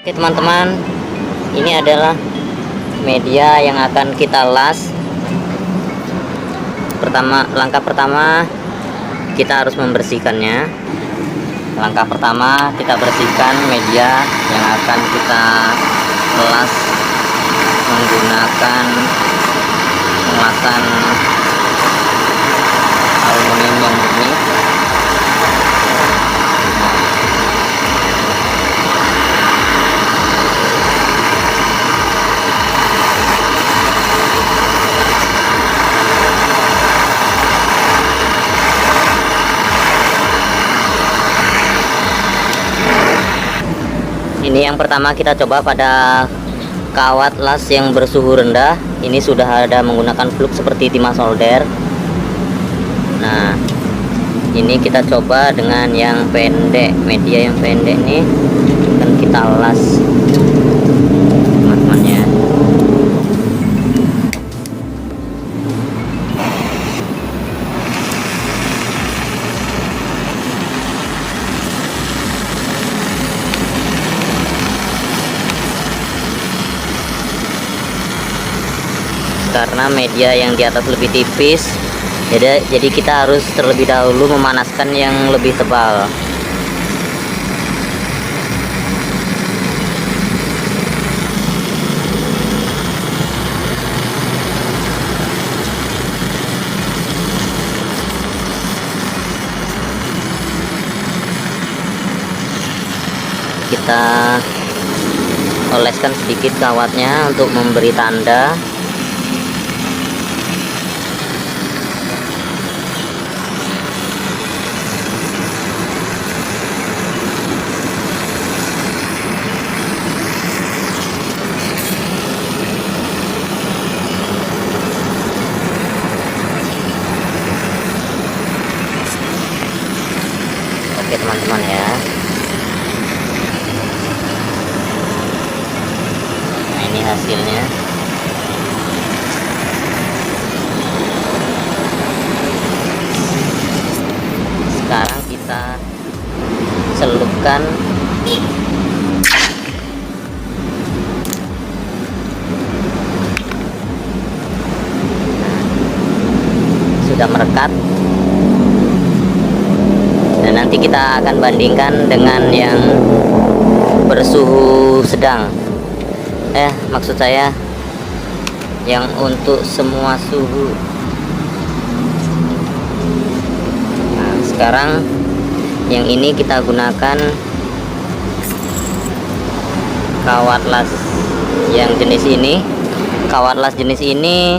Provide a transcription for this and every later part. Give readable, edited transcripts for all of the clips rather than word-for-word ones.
Oke teman-teman, ini adalah media yang akan kita las. Langkah pertama kita harus membersihkannya. Langkah pertama kita bersihkan media yang akan kita las menggunakan pengelasan aluminium yang murni. Ini yang pertama kita coba pada kawat las yang bersuhu rendah. Ini sudah ada menggunakan flux seperti timah solder. Nah, ini kita coba dengan yang pendek, media yang pendek nih akan kita las teman-teman ya. Karena media yang di atas lebih tipis, jadi kita harus terlebih dahulu memanaskan yang lebih tebal. Kita oleskan sedikit kawatnya untuk memberi tanda. Oke teman-teman ya. Nah, ini hasilnya. Sekarang kita celupkan sudah merekat. Dan nanti kita akan bandingkan dengan yang bersuhu sedang. Maksud saya yang untuk semua suhu. Nah, sekarang yang ini kita gunakan kawat las yang jenis ini. Kawat las jenis ini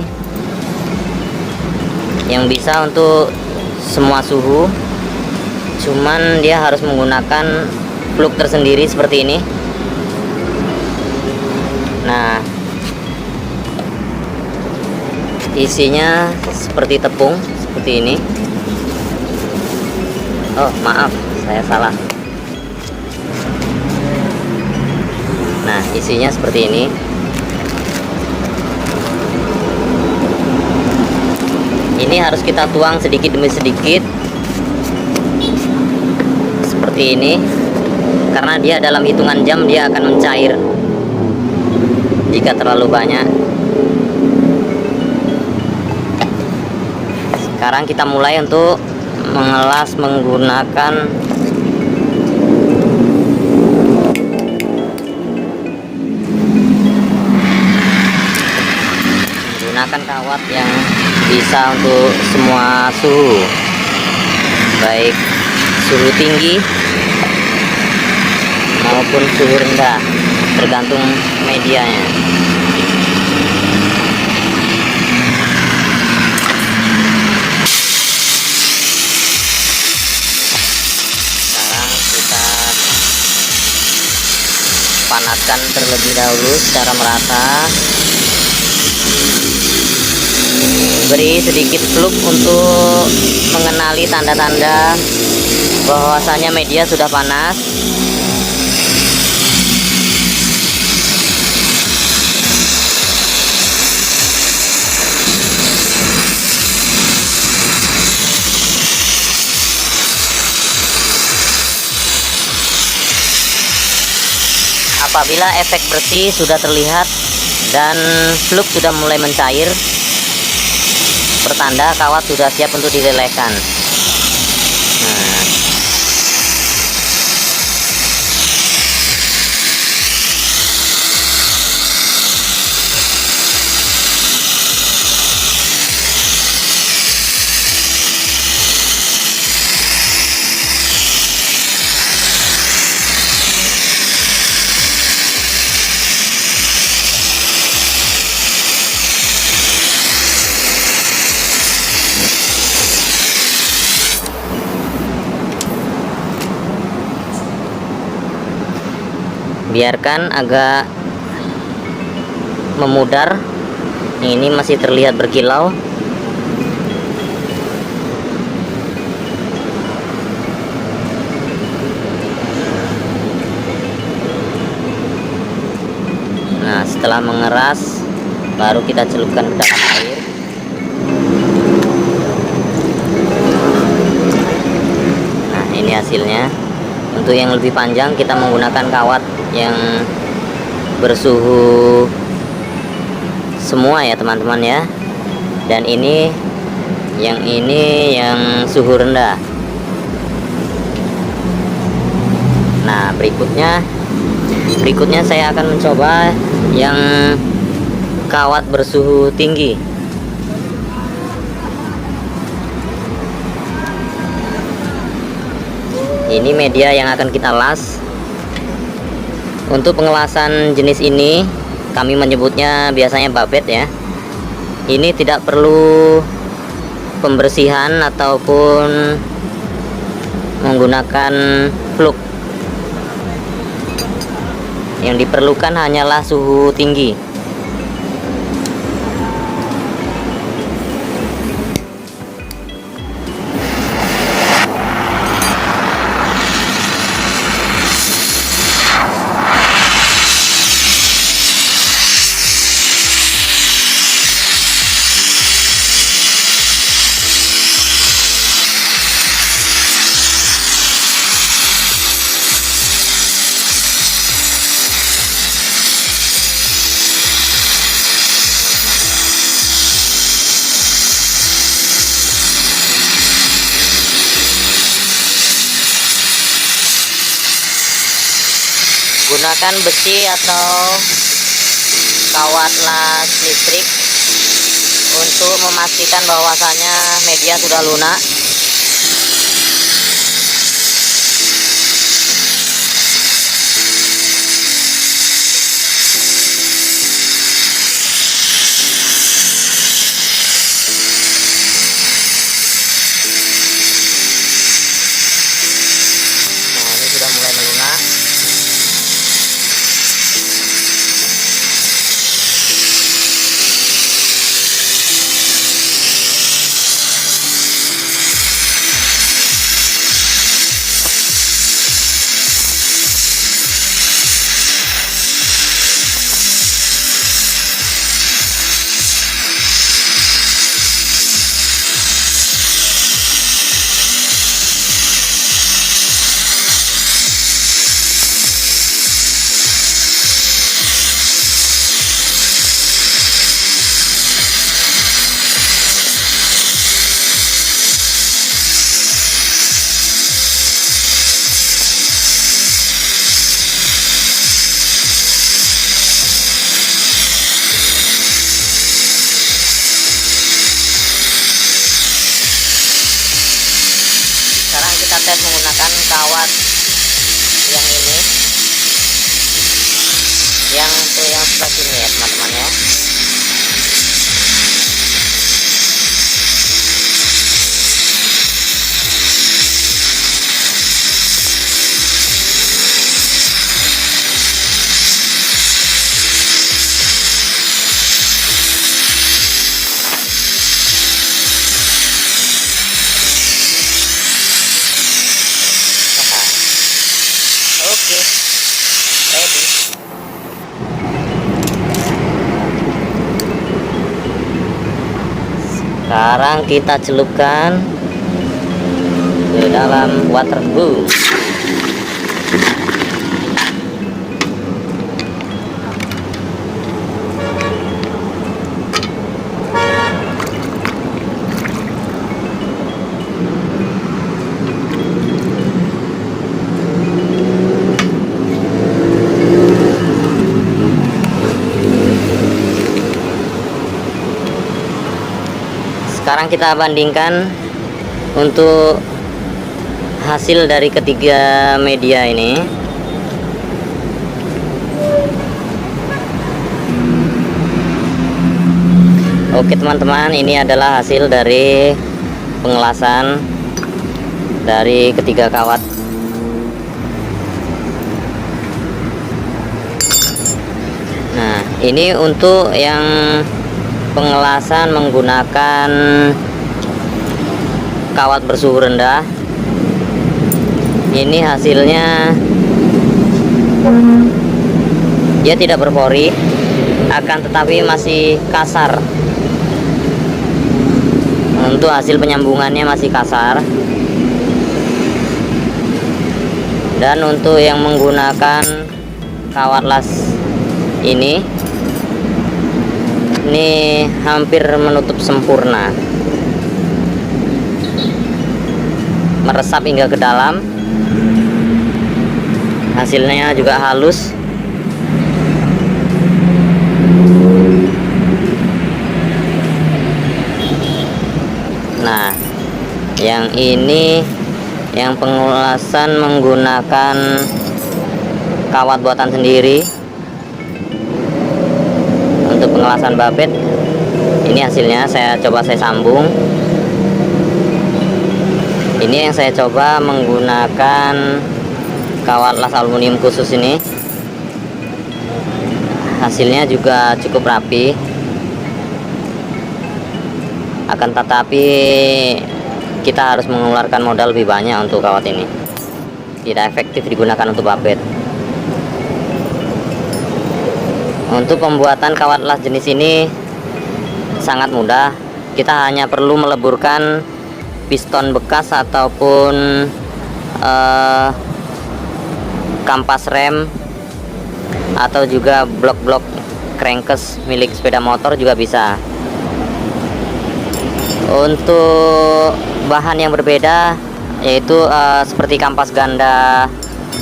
yang bisa untuk semua suhu. Cuman dia harus menggunakan plug tersendiri seperti ini. Nah, isinya seperti tepung seperti ini. Oh maaf, saya salah. Nah, isinya seperti ini. Ini harus kita tuang sedikit demi sedikit seperti ini, karena dia dalam hitungan jam dia akan mencair jika terlalu banyak. Sekarang kita mulai untuk mengelas menggunakan kawat yang bisa untuk semua suhu, baik suhu tinggi maupun suhu rendah, tergantung medianya. Sekarang kita panaskan terlebih dahulu secara merata. Beri sedikit fluk untuk mengenali tanda-tanda bahwasanya media sudah panas. Apabila efek bersih sudah terlihat dan fluk sudah mulai mencair, pertanda kawat sudah siap untuk dilelehkan. Nah, biarkan agak memudar. Ini masih terlihat berkilau. Nah, setelah mengeras baru kita celupkan ke dalam air. Nah, ini hasilnya. Untuk yang lebih panjang kita menggunakan kawat yang bersuhu semua ya teman-teman ya. Dan ini yang suhu rendah. Nah, berikutnya saya akan mencoba yang kawat bersuhu tinggi. Ini media yang akan kita las. Untuk pengelasan jenis ini kami menyebutnya biasanya babet ya. Ini tidak perlu pembersihan ataupun menggunakan fluk. Yang diperlukan hanyalah suhu tinggi. Gunakan besi atau kawat las listrik untuk memastikan bahwasanya media sudah lunak. Nah, ini sudah mulai melunak. Sekarang kita tes menggunakan kawat yang ini, yang sebelah sini ya teman-teman ya. Oke, ready. Sekarang kita celupkan ke dalam water boom. Sekarang kita bandingkan untuk hasil dari ketiga media ini. Oke teman-teman, ini adalah hasil dari pengelasan dari ketiga kawat. Nah, ini untuk yang pengelasan menggunakan kawat bersuhu rendah. Ini hasilnya dia tidak berpori, akan tetapi masih kasar. Untuk hasil penyambungannya masih kasar. Dan untuk yang menggunakan kawat las ini hampir menutup sempurna, meresap hingga ke dalam. Hasilnya juga halus. Nah, yang ini yang pengelasan menggunakan kawat buatan sendiri. Untuk pengelasan babet, ini hasilnya saya sambung. Ini yang saya coba menggunakan kawat las aluminium khusus ini. Hasilnya juga cukup rapi. Akan tetapi kita harus mengeluarkan modal lebih banyak untuk kawat ini. Tidak efektif digunakan untuk babet. Untuk pembuatan kawat las jenis ini sangat mudah. Kita hanya perlu meleburkan piston bekas ataupun kampas rem, atau juga blok-blok crankcase milik sepeda motor juga bisa. Untuk bahan yang berbeda yaitu seperti kampas ganda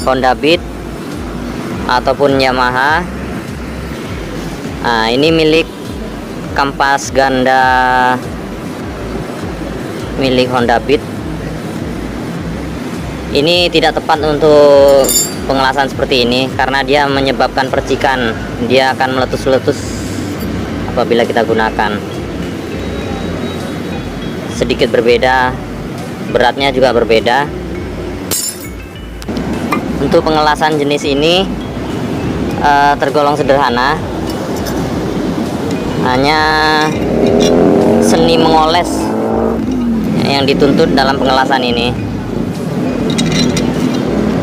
Honda Beat ataupun Yamaha. Nah, ini milik kampas ganda milik Honda Beat. Ini tidak tepat untuk pengelasan seperti ini karena dia menyebabkan percikan. Dia akan meletus-letus apabila kita gunakan. Sedikit berbeda, beratnya juga berbeda. Untuk pengelasan jenis ini tergolong sederhana, hanya seni mengoles yang dituntut dalam pengelasan ini.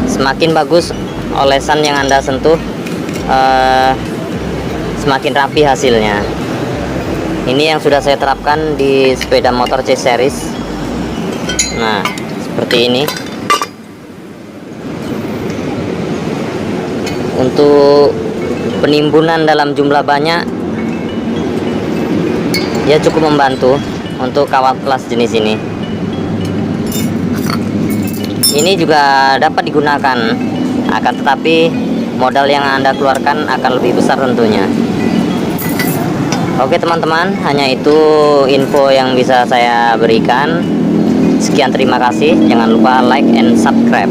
Semakin bagus olesan yang Anda sentuh, semakin rapi hasilnya. Ini yang sudah saya terapkan di sepeda motor C series. Nah, seperti ini. Untuk penimbunan dalam jumlah banyak, dia cukup membantu untuk kawat las jenis ini. Ini juga dapat digunakan, akan tetapi modal yang Anda keluarkan akan lebih besar tentunya. Oke teman-teman, hanya itu info yang bisa saya berikan. Sekian, terima kasih. Jangan lupa like and subscribe.